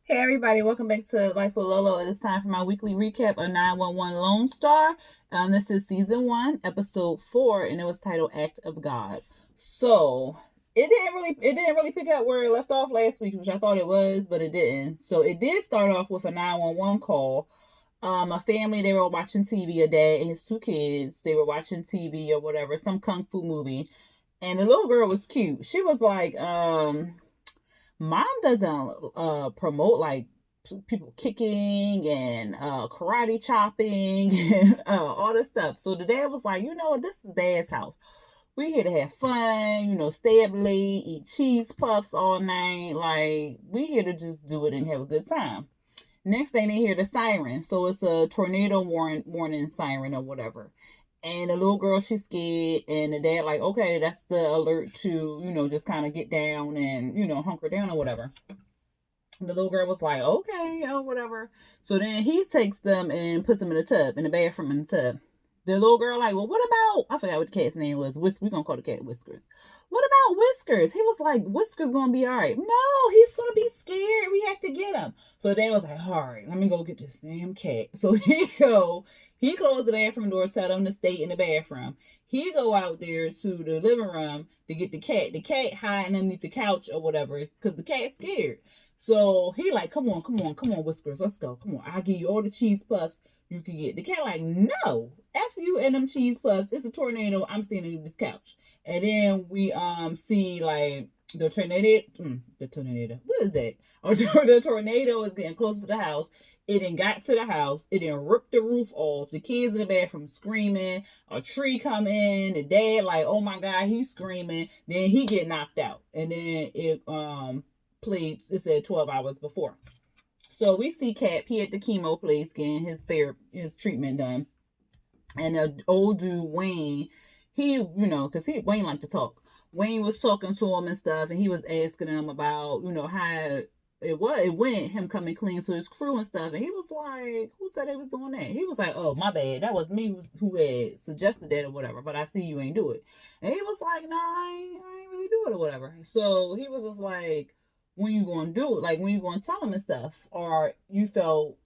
Hey everybody, welcome back to Life with Lolo. It is time for my weekly recap of 911 Lone Star. This is season 1, episode 4, and it was titled Act of God. So it didn't really pick up where it left off last week, which I thought it was, but it didn't. So it did start off with a 911 call. A family, they were watching TV, a dad and his 2 kids, they were watching TV or whatever, some kung fu movie. And the little girl was cute. She was like, mom doesn't promote like people kicking and karate chopping and all this stuff. So the dad was like, you know what, this is dad's house. We here to have fun, stay up late, eat cheese puffs all night. Like, we here to just do it and have a good time. Next thing they hear the siren. So it's a tornado warning siren or whatever. And the little girl, she's scared. And the dad, like, okay, that's the alert to, just kind of get down and, hunker down or whatever. The little girl was like, okay, or whatever. So then he takes them and puts them in the tub, in the bathroom in the tub. The little girl like, well, what about, I forgot what the cat's name was. We're going to call the cat Whiskers. What about Whiskers? He was like, Whiskers going to be all right. No, he's going to be scared. We have to get him. So dad was like, all right, let me go get this damn cat. So he closed the bathroom door, tell them to stay in the bathroom. He go out there to the living room to get the cat. The cat hiding underneath the couch or whatever because the cat's scared. So he like, come on, Whiskers, let's go. Come on, I'll give you all the cheese puffs you can get. The cat like, no, F you and them cheese puffs. It's a tornado. I'm standing in this couch. And then we see like the tornado. What is that? The tornado is getting close to the house. It done got to the house. It done ripped the roof off. The kids in the bathroom screaming. A tree come in. The dad like, oh my God, he's screaming. Then he get knocked out. And then it played, it said 12 hours before. So we see Cap, he at the chemo place getting his treatment done. And the old dude, Wayne, he, because Wayne liked to talk. Wayne was talking to him and stuff, and he was asking him about, how it went, him coming clean to his crew and stuff. And he was like, who said they was doing that? He was like, oh, my bad. That was me who had suggested that or whatever, but I see you ain't do it. And he was like, no, I ain't really do it or whatever. So he was just like, when you gonna do it? Like, when you gonna tell him and stuff? Or you felt,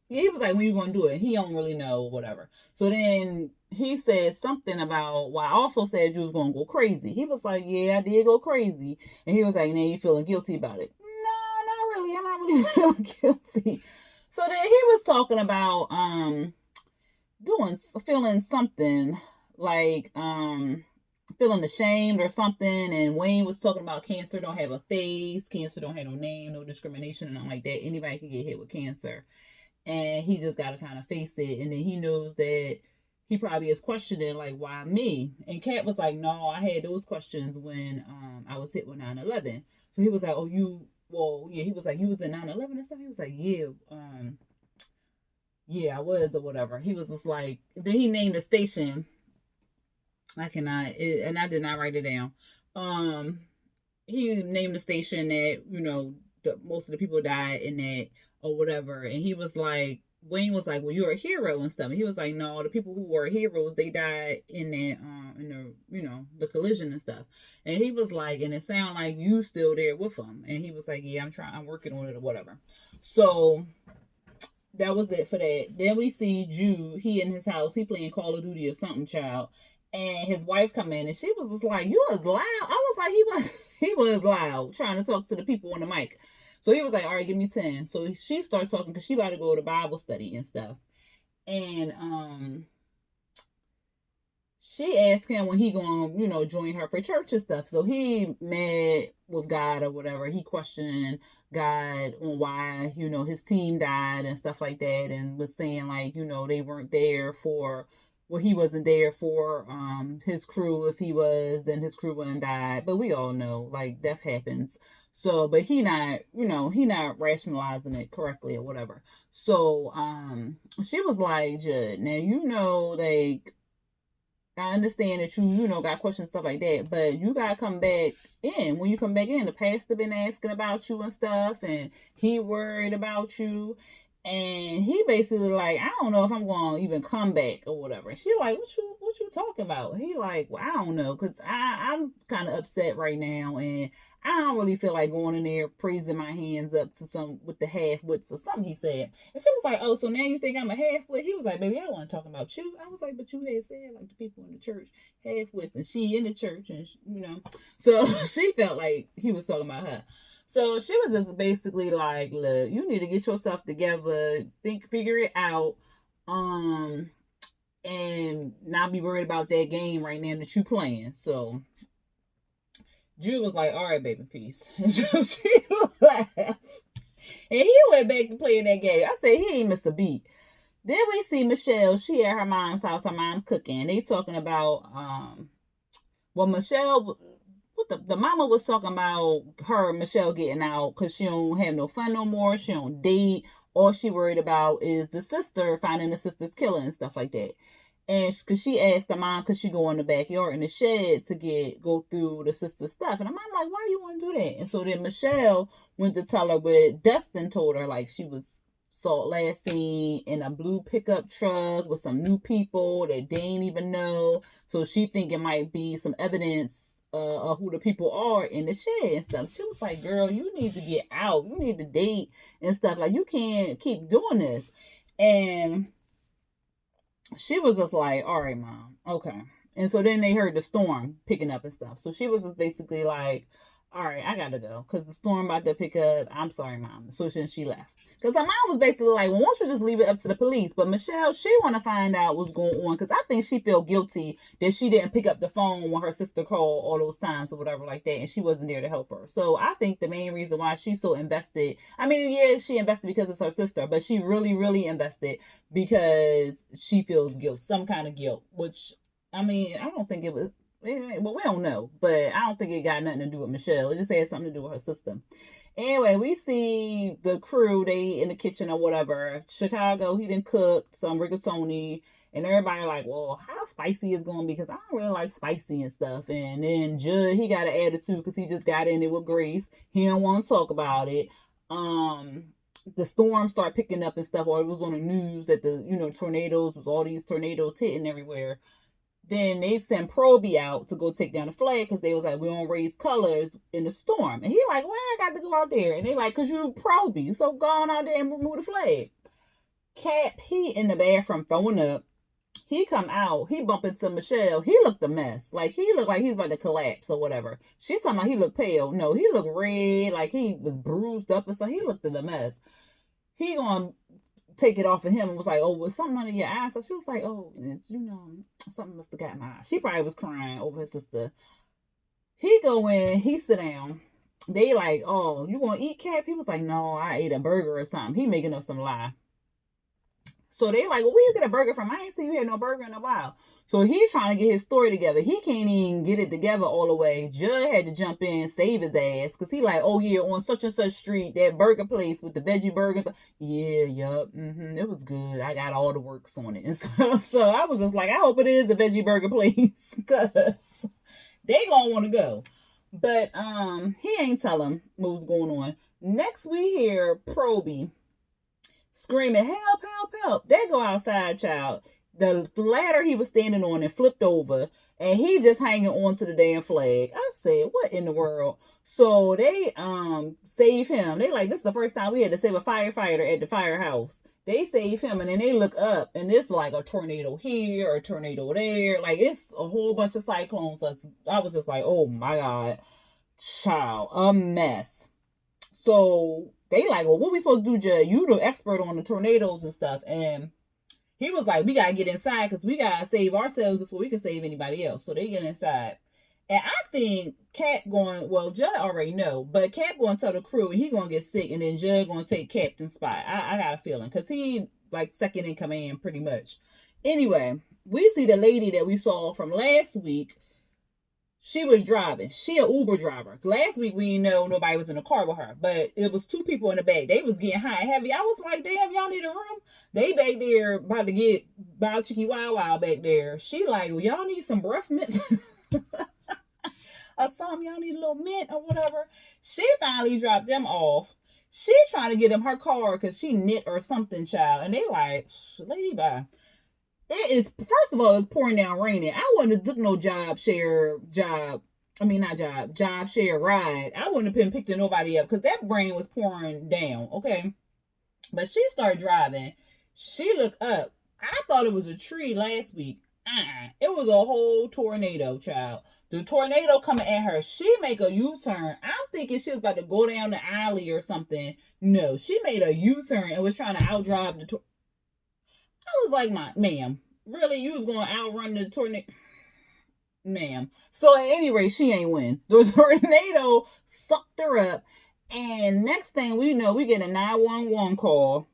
he was like, when you gonna do it? He don't really know, whatever. So then he said something about, well, I also said you was gonna go crazy. He was like, yeah, I did go crazy. And he was like, now you feeling guilty about it? No, not really. I'm not really feeling guilty. So then he was talking about feeling something like feeling ashamed or something. And Wayne was talking about cancer don't have a face, cancer don't have no name, no discrimination, and nothing like that. Anybody can get hit with cancer, and he just got to kind of face it. And then he knows that he probably is questioning like, why me? And Kat was like, no, I had those questions when I was hit with 9/11. So he was like, oh, yeah, he was like, you was in 9/11 and stuff. He was like, yeah, I was or whatever. He was just like, then he named the station. I cannot, and I did not write it down. He named the station that, most of the people died in that or whatever. And he was like, Wayne was like, well, you're a hero and stuff. And he was like, no, the people who were heroes, they died in that, the collision and stuff. And he was like, and it sounded like you still there with them. And he was like, yeah, I'm working on it or whatever. So that was it for that. Then we see Jude, he in his house, he playing Call of Duty or something, child. And his wife come in and she was just like, you was loud. I was like, he was loud, trying to talk to the people on the mic. So he was like, all right, give me 10. So she starts talking because she about to go to Bible study and stuff. And she asked him when he going, join her for church and stuff. So he mad with God or whatever. He questioned God on why, his team died and stuff like that, and was saying like, they weren't there for, well, he wasn't there for his crew. If he was, then his crew wouldn't die. But we all know, like, death happens. So, but he not, he not rationalizing it correctly or whatever. So, she was like, Judd, now, like, I understand that you got questions, stuff like that, but you gotta come back in. When you come back in, the pastor been asking about you and stuff, and he worried about you. And he basically like, I don't know if I'm gonna even come back or whatever. And she like, what what you talking about? He like, well, I don't know, because I'm kind of upset right now, and I don't really feel like going in there praising my hands up to some with the half wits or something he said. And she was like, oh, so now you think I'm a half wit? He was like, baby, I wasn't talking about you. I was like, but you had said like the people in the church half wits, and she in the church, and so she felt like he was talking about her. So she was just basically like, look, you need to get yourself together, figure it out, and not be worried about that game right now that you playing. So Jude was like, all right, baby, peace. And so she laughed. And he went back to playing that game. I said, he ain't miss a beat. Then we see Michelle. She at her mom's house. Her mom cooking. They talking about, Michelle, the mama was talking about Michelle getting out because she don't have no fun no more. She don't date. All she worried about is the sister, finding the sister's killer and stuff like that. And because she asked the mom, could she go in the backyard in the shed to go through the sister's stuff? And the mom like, why you want to do that? And so then Michelle went to tell her what Dustin told her, like she was last seen in a blue pickup truck with some new people that they ain't even know. So she think it might be some evidence of who the people are in the shed and stuff. She was like, girl, you need to get out. You need to date and stuff. Like, you can't keep doing this. And she was just like, all right, mom, okay. And so then they heard the storm picking up and stuff. So she was just basically like, all right, I gotta go because the storm about to pick up. I'm sorry, mom. So then she left. Because her mom was basically like, well, why don't you just leave it up to the police? But Michelle, she want to find out what's going on because I think she feel guilty that she didn't pick up the phone when her sister called all those times or whatever like that, and she wasn't there to help her. So I think the main reason why she's so invested, I mean, yeah, she invested because it's her sister, but she really, really invested because she feels guilt, some kind of guilt, which, I mean, I don't think it was, well, we don't know, but I don't think it got nothing to do with Michelle. It just had something to do with her sister. Anyway, we see the crew, they in the kitchen or whatever. Chicago, he done cooked some rigatoni, and everybody like, well, how spicy is going to be? Because I don't really like spicy and stuff. And then Judd, he got an attitude because he just got in it with Grace. He don't want to talk about it. The storm started picking up and stuff, or it was on the news that the, tornadoes, was all these tornadoes hitting everywhere. Then they sent Proby out to go take down the flag because they was like, we don't raise colors in the storm. And he like, well, I got to go out there. And they like, because you Proby, so go on out there and remove the flag. Cap, he in the bathroom throwing up. He come out, he bump into Michelle. He looked a mess. Like, he looked like he's about to collapse or whatever. She talking about he looked pale. No, he looked red, like he was bruised up and stuff. He looked a mess. He gonna take it off of him and was like, oh, was something under your eye? So she was like, oh, it's, something must have got my eye. She probably was crying over her sister. He go in, he sit down. They like, oh, you want to eat, Cap? He was like, no, I ate a burger or something. He making up some lie. So they like, well, where you get a burger from? I ain't seen you had no burger in a while. So he trying to get his story together. He can't even get it together all the way. Judd had to jump in, save his ass. Because he like, oh, yeah, on such and such street, that burger place with the veggie burgers. Yeah, yup. It was good. I got all the works on it and stuff. So I was just like, I hope it is a veggie burger place. Because they going to want to go. But he ain't tell him what was going on. Next we hear Proby screaming, help, help, help. They go outside, child. The ladder he was standing on and flipped over, and he just hanging on to the damn flag. I said, what in the world? So they save him. They like, this is the first time we had to save a firefighter at the firehouse. They save him, and then they look up, and it's like a tornado here, a tornado there. Like, it's a whole bunch of cyclones. I was just like, oh my God, child, a mess. So they like, well, what we supposed to do, Judd? You the expert on the tornadoes and stuff. And he was like, we got to get inside because we got to save ourselves before we can save anybody else. So they get inside. And I think Cap Judd already know, but Cap going to tell the crew and he going to get sick, and then Judd going to take Captain's spot. I got a feeling because he like second in command pretty much. Anyway, we see the lady that we saw from last week. She was driving. She an Uber driver. Last week, we didn't know nobody was in the car with her. But it was two people in the back. They was getting hot and heavy. I was like, damn, y'all need a room? They back there about to get Bow Chicky Wow Wow back there. She like, well, y'all need some breath mint? Or something. Y'all need a little mint or whatever. She finally dropped them off. She trying to get them her car because she knit or something, child. And they like, lady, bye. It is, first of all, it's pouring down raining. I wouldn't have took no job share ride. I wouldn't have been picking nobody up because that rain was pouring down. Okay. But she started driving. She looked up. I thought it was a tree last week. It was a whole tornado, child. The tornado coming at her. She make a U-turn. I'm thinking she was about to go down the alley or something. No, she made a U-turn and was trying to outdrive the tornado. I was like, ma'am, really? You was going to outrun the tornado? Ma'am. So at any rate, she ain't win. The tornado sucked her up. And next thing we know, we get a 911 call.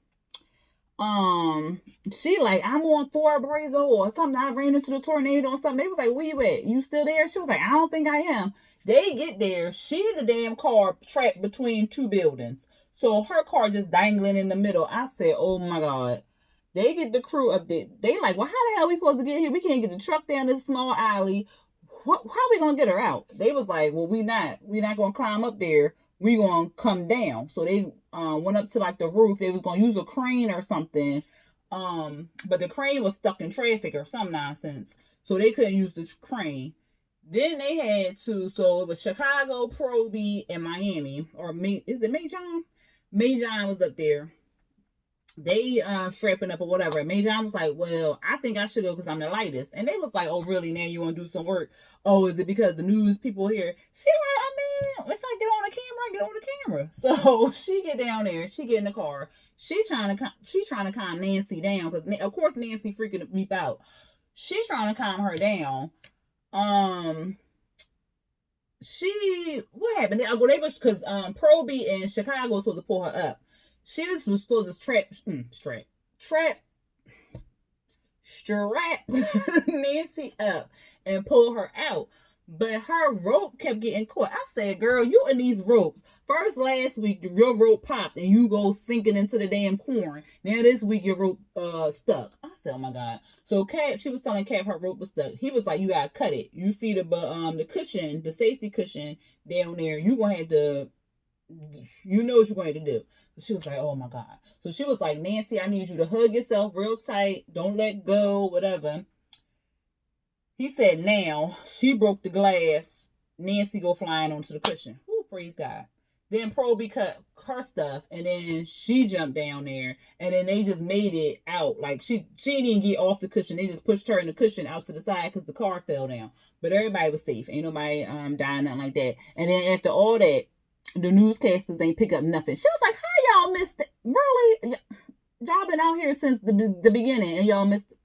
She like, I'm on Fort Brazo or something. I ran into the tornado or something. They was like, where you at? You still there? She was like, I don't think I am. They get there. She the damn car trapped between two buildings. So her car just dangling in the middle. I said, oh my God. They get the crew up there. They like, well, how the hell are we supposed to get here? We can't get the truck down this small alley. How we gonna get her out? They was like, well, we not gonna climb up there. We gonna come down. So they went up to like the roof. They was gonna use a crane or something. But the crane was stuck in traffic or some nonsense. So they couldn't use the crane. Then they had to, so it was Chicago, Proby, and Miami. Or is it Majon? Majon was up there. They strapping up or whatever. And Majon was like, well, I think I should go because I'm the lightest. And they was like, oh, really? Now you want to do some work? Oh, is it because the news people here? She like, I mean, if I get on the camera, I get on the camera. So she get down there. She get in the car. She trying to calm Nancy down because, of course, Nancy freaking beep out. She trying to calm her down. What happened? Well, they was, because Proby and Chicago was supposed to pull her up. She was supposed to strap Nancy up and pull her out. But her rope kept getting caught. I said, girl, you in these ropes. First, last week, your rope popped and you go sinking into the damn corn. Now this week, your rope stuck. I said, oh my God. So Cap, she was telling Cap her rope was stuck. He was like, you gotta cut it. You see the cushion, the safety cushion down there. You gonna have to, you know what you're going to do. She was like, oh my God. So she was like, Nancy, I need you to hug yourself real tight. Don't let go, whatever. He said, now she broke the glass. Nancy go flying onto the cushion. Ooh, praise God. Then Proby cut her stuff, and then she jumped down there, and then they just made it out. Like she didn't get off the cushion. They just pushed her in the cushion out to the side because the car fell down. But everybody was safe. Ain't nobody dying, nothing like that. And then after all that, the newscasters ain't pick up nothing. She was like, how y'all missed it? Really? Y'all been out here since the beginning and y'all missed it.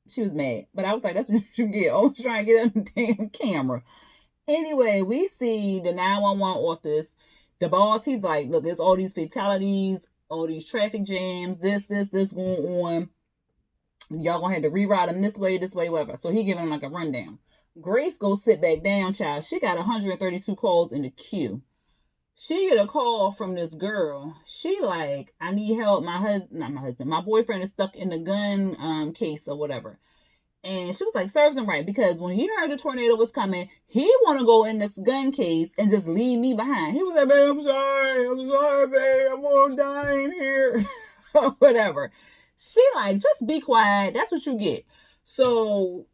She was mad. But I was like, that's what you get. Always trying to get on the damn camera. Anyway, we see the 911 office. The boss, he's like, look, there's all these fatalities, all these traffic jams, this going on. Y'all gonna have to reroute them this way, whatever. So he giving them like a rundown. Grace goes sit back down, child. She got 132 calls in the queue. She get a call from this girl. She like, I need help. My boyfriend is stuck in the gun case or whatever. And she was like, serves him right, because when he heard the tornado was coming, he want to go in this gun case and just leave me behind. He was like, babe, I'm sorry, babe, I'm gonna die in here. Whatever. She like, just be quiet. That's what you get. So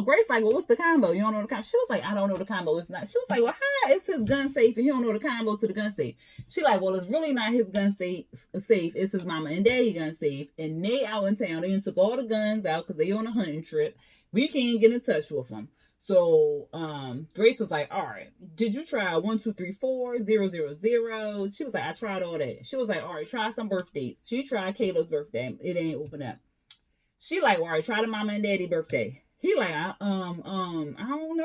Grace like, well, what's the combo? You don't know the combo? She was like, I don't know the combo. It's not. She was like, well, how is his gun safe and he don't know the combo to the gun safe? She like, well, it's really not his gun safe. It's his mama and daddy gun safe. And they out in town. They took all the guns out because they on a hunting trip. We can't get in touch with them. So Grace was like, all right, did you try 1 2 3 4 0 0 0? She was like, I tried all that. She was like, all right, try some birthdays. She tried Kayla's birthday. It ain't open up. She like, all right, try the mama and daddy birthday. He like, I don't know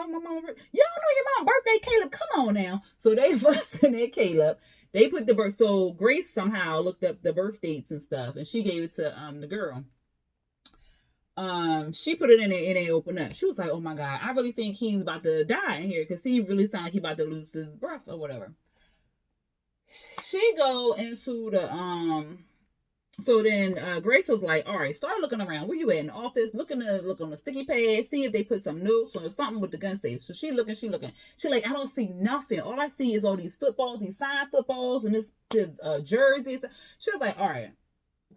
my mama birthday. You don't know your mama birthday, Caleb? Come on now. So they fussing at Caleb. They put the birth. So Grace somehow looked up the birth dates and stuff, and she gave it to the girl. She put it in there. It ain't open up. She was like, oh my God, I really think he's about to die in here because he really sound like he about to lose his breath or whatever. She go into the So then Grace was like, all right, start looking around. Where you at in the office? Look on the sticky pad, see if they put some notes or something with the gun safe. So she looking. She like, I don't see nothing. All I see is all these footballs, these signed footballs, and this jerseys. She was like, all right,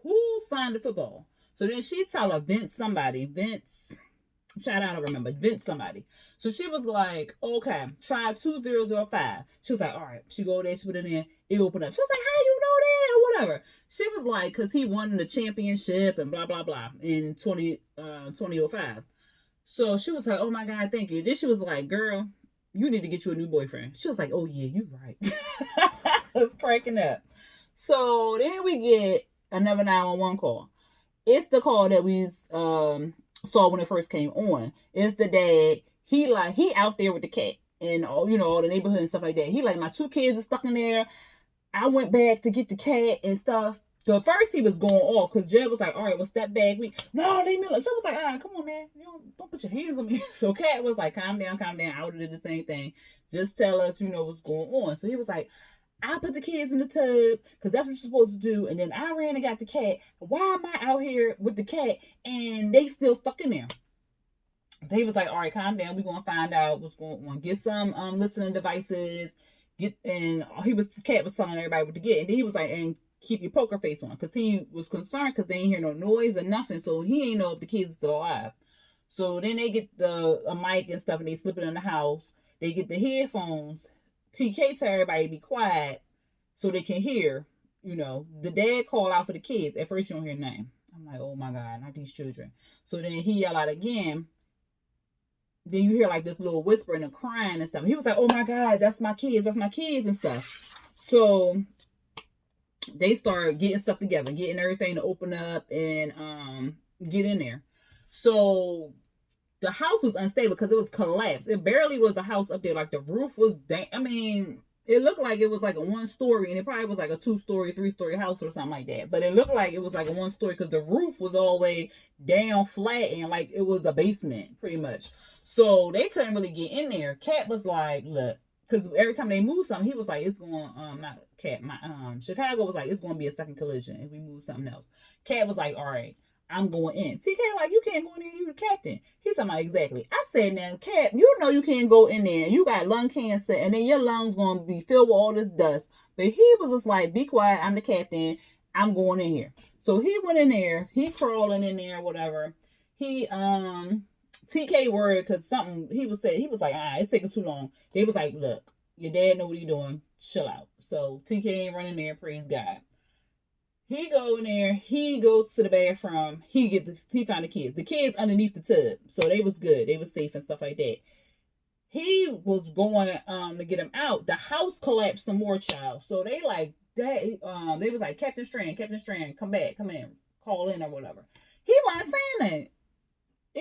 who signed the football? So then she tell her Vince shout out, I don't remember, Vince somebody. So she was like, okay, try 2005. She was like, all right. She go there, she put it in, it opened up. She was like, how you know that? Or whatever. She was like, because he won the championship and blah, blah, blah in 2005. So she was like, oh my God, thank you. Then she was like, girl, you need to get you a new boyfriend. She was like, oh yeah, you're right. I was cracking up. So then we get another 911 call. It's the call that we saw when it first came on. It's the dad. He out there with the cat and all the neighborhood and stuff like that. He like, my 2 kids are stuck in there. I went back to get the cat and stuff. So at first he was going off because Jed was like, all right, well, step back. No, leave me alone. She was like, come on, man. Don't put your hands on me. So Cat was like, calm down. I would have did the same thing. Just tell us, what's going on. So he was like, I put the kids in the tub because that's what you're supposed to do. And then I ran and got the cat. Why am I out here with the cat and they still stuck in there? So he was like, all right, calm down. We're going to find out what's going on. Get some listening devices. Cat was telling everybody what to get. And then he was like, and keep your poker face on. Because he was concerned because they ain't hear no noise or nothing. So he ain't know if the kids are still alive. So then they get a mic and stuff and they slip it in the house. They get the headphones. TK tell everybody to be quiet so they can hear, the dad call out for the kids. At first you don't hear nothing. I'm like, oh my God, not these children. So then he yell out again. Then you hear like this little whispering and crying and stuff. He was like, oh my God, that's my kids and stuff. So they start getting stuff together, getting everything to open up and get in there. So the house was unstable because it was collapsed. It barely was a house up there. Like the roof was it looked like it was like a 1-story and it probably was like a 2-story, 3-story house or something like that. But it looked like it was like a 1-story because the roof was all the way down flat and like it was a basement pretty much. So they couldn't really get in there. Cat was like, look, because every time they move something, he was like, it's going, not Cat, Chicago was like, it's going to be a second collision if we move something else. Cat was like, all right, I'm going in. TK like, you can't go in there, you the captain. He's talking about, exactly. I said, now, Cap, you can't go in there. You got lung cancer, and then your lungs going to be filled with all this dust. But he was just like, be quiet, I'm the captain. I'm going in here. So he went in there. He crawling in there, whatever. He, TK worried because something, he was like, it's taking too long. They was like, look, your dad know what he doing. Chill out. So TK ain't running there, praise God. He go in there. He goes to the bathroom. He found the kids. The kids underneath the tub, so they was good. They was safe and stuff like that. He was going to get them out. The house collapsed some more, child. So they like that. They was like, Captain Strand, come back, come in, call in or whatever. He wasn't saying that.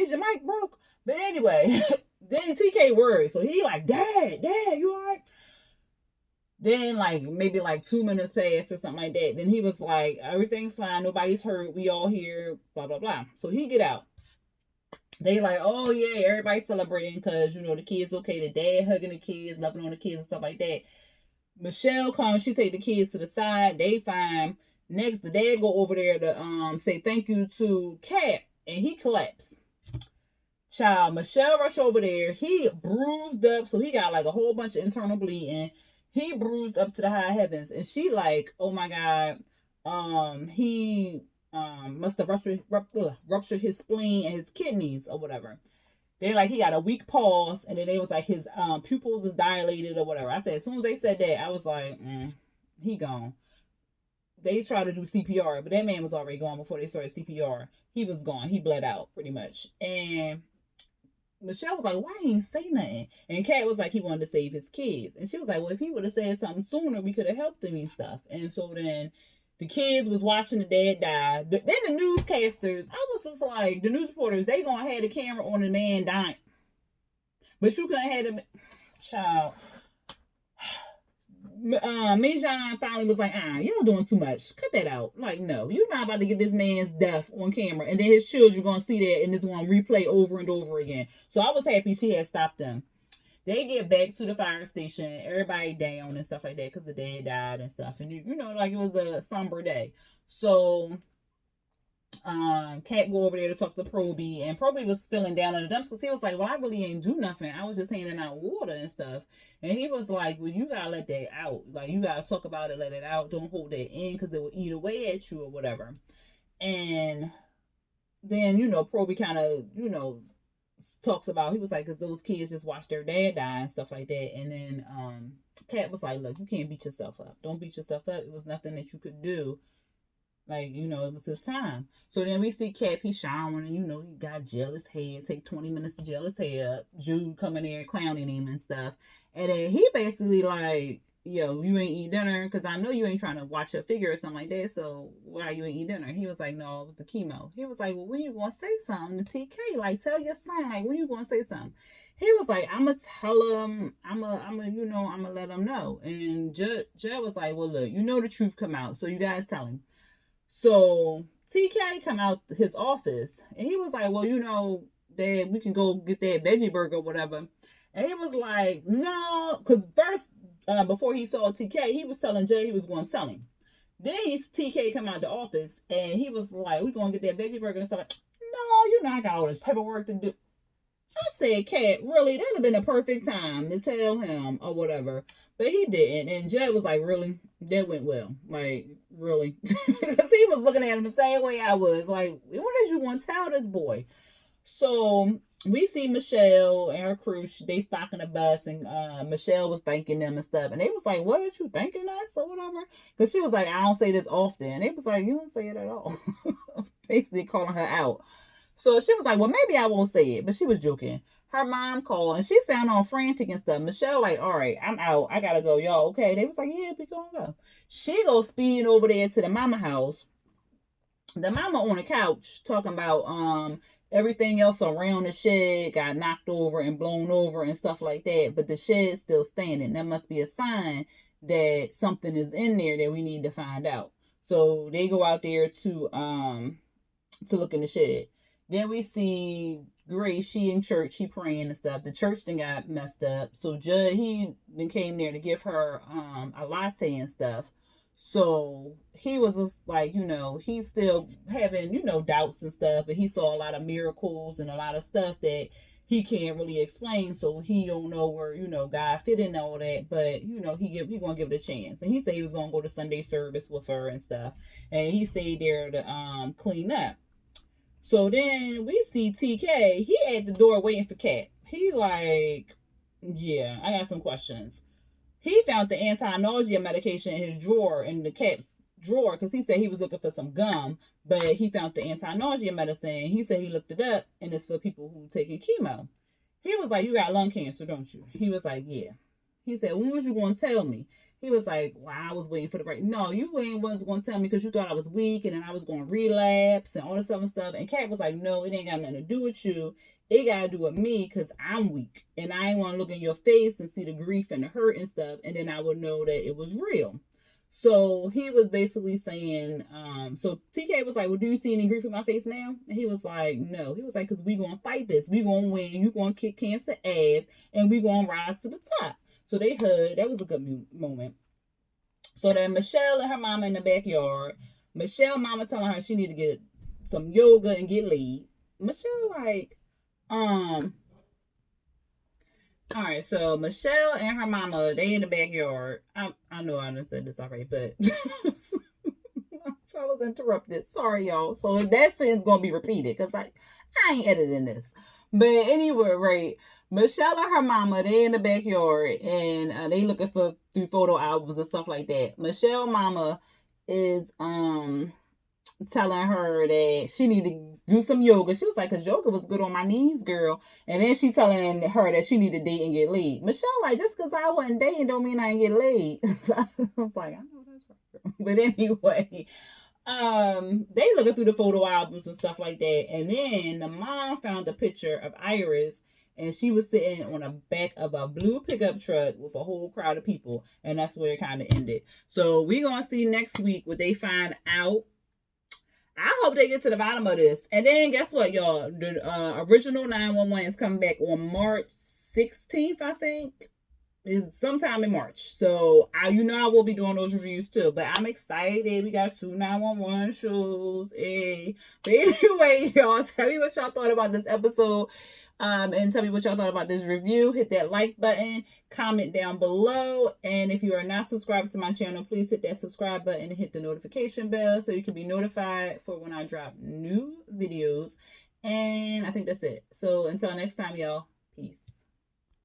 Is your mic broke? But anyway, then TK worried. So he like, Dad, you all right? Then, like, maybe like 2 minutes passed or something like that. Then he was like, everything's fine. Nobody's hurt. We all here. Blah, blah, blah. So he get out. They like, oh, yeah, everybody's celebrating because, the kids okay. The dad hugging the kids, loving on the kids and stuff like that. Michelle comes. She take the kids to the side. They fine. Next, the dad go over there to say thank you to Cat. And he collapsed. Child, Michelle rush over there. He bruised up. So he got like a whole bunch of internal bleeding. He bruised up to the high heavens, and she like, oh my God, he must have ruptured his spleen and his kidneys or whatever. They like, he got a weak pulse, and then they was like, his pupils is dilated or whatever. I said, as soon as they said that, I was like, he gone. They tried to do CPR, but that man was already gone before they started CPR. He was gone. He bled out pretty much. And Michelle was like, why he ain't say nothing? And Kat was like, he wanted to save his kids. And she was like, well, if he would have said something sooner, we could have helped him and stuff. And so then the kids was watching the dad die. Then the newscasters, I was just like, the news reporters, they gonna have the camera on the man dying. But you couldn't have the child. Mijan finally was like, you're doing too much. Cut that out. Like, no, you're not about to get this man's death on camera. And then his children going to see that and it's going to replay over and over again. So I was happy she had stopped them. They get back to the fire station. Everybody down and stuff like that because the dad died and stuff. And, like it was a somber day. So Cat go over there to talk to Proby, and Proby was feeling down in the dumps because he was like, well, I really ain't do nothing. I was just handing out water and stuff. And he was like, well, you gotta let that out. Like, you gotta talk about it, let it out. Don't hold that in because it will eat away at you or whatever. And then, Proby kind of, talks about, he was like, because those kids just watched their dad die and stuff like that. And then Kat was like, look, you can't beat yourself up. Don't beat yourself up. It was nothing that you could do. Like, it was his time. So then we see Cap, he's showering, and he got gel his head, take 20 minutes to gel his hair up. Jude coming there clowning him and stuff. And then he basically like, yo, you ain't eat dinner because I know you ain't trying to watch your figure or something like that. So why you ain't eat dinner? He was like, no, it was the chemo. He was like, well, when you gonna say something to TK? Like, tell your son, like, when you gonna say something? He was like, I'm gonna tell him, I'm gonna let him know. And Judd was like, well, look, the truth come out, so you gotta tell him. So TK come out his office and he was like, well, Dad, we can go get that veggie burger or whatever. And he was like, no, because first, before he saw TK, he was telling Jay he was going to tell him. Then TK come out the office and he was like, we going to get that veggie burger and stuff. No, I got all this paperwork to do. I said, Kat, really, that'd have been a perfect time to tell him or whatever. But he didn't. And Jed was like, really? That went well. Like, really? Because he was looking at him the same way I was. Like, what did you want to tell this boy? So we see Michelle and her crew. They stocking a bus, and Michelle was thanking them and stuff. And they was like, what, you thanking us or whatever? Because she was like, I don't say this often. And they was like, you don't say it at all. Basically calling her out. So she was like, well, maybe I won't say it. But she was joking. Her mom called and she sounded all frantic and stuff. Michelle like, all right, I'm out. I got to go. Y'all okay? They was like, yeah, we going to go. She goes speeding over there to the mama house. The mama on the couch talking about everything else around the shed got knocked over and blown over and stuff like that. But the shed's still standing. That must be a sign that something is in there that we need to find out. So they go out there to look in the shed. Then we see Grace, she in church, she praying and stuff. The church then got messed up. So Judd, he then came there to give her a latte and stuff. So he was just like, he's still having, doubts and stuff. But he saw a lot of miracles and a lot of stuff that he can't really explain. So he don't know where, God fit in all that. But, he gonna give it a chance. And he said he was gonna go to Sunday service with her and stuff. And he stayed there to clean up. So then we see TK. He at the door waiting for Kat. He like, yeah, I got some questions. He found the anti-nausea medication in his drawer, in the Kat's drawer, because he said he was looking for some gum, but he found the anti-nausea medicine. He said he looked it up, and it's for people who taking chemo. He was like, you got lung cancer, don't you? He was like, yeah. He said, when was you going to tell me? He was like, well, I was waiting for the right. No, you wasn't going to tell me because you thought I was weak and then I was going to relapse and all this other stuff. And Kat was like, no, it ain't got nothing to do with you. It got to do with me because I'm weak. And I ain't want to look in your face and see the grief and the hurt and stuff. And then I would know that it was real. So he was basically saying, so TK was like, well, do you see any grief in my face now? And he was like, no. He was like, because we going to fight this. We going to win. You going to kick cancer ass and we going to rise to the top. So they hugged. That was a good moment. So then Michelle and her mama in the backyard. Michelle mama telling her she need to get some yoga and get laid. Michelle like, all right, so Michelle and her mama, they in the backyard. I know I done said this already, but I was interrupted. Sorry, y'all. So that scene's gonna be repeated because I ain't editing this. But anyway, right. Michelle and her mama, they in the backyard and they looking for through photo albums and stuff like that. Michelle mama is telling her that she need to do some yoga. She was like, because yoga was good on my knees, girl. And then she telling her that she need to date and get laid. Michelle like, just because I wasn't dating don't mean I ain't get laid. So I was like, I know that's right. But anyway, they looking through the photo albums and stuff like that. And then the mom found a picture of Iris. And she was sitting on the back of a blue pickup truck with a whole crowd of people. And that's where it kind of ended. So we're going to see next week what they find out. I hope they get to the bottom of this. And then guess what, y'all? The original 911 is coming back on March 16th, I think. Is sometime in March. So I will be doing those reviews too. But I'm excited. We got 2 911 shows. Hey. But anyway, y'all, tell me what y'all thought about this episode. and tell me what y'all thought about this review. Hit that like button, comment down below, and if you are not subscribed to my channel, please hit that subscribe button and hit the notification bell so you can be notified for when I drop new videos. And I think that's it. So until next time, y'all.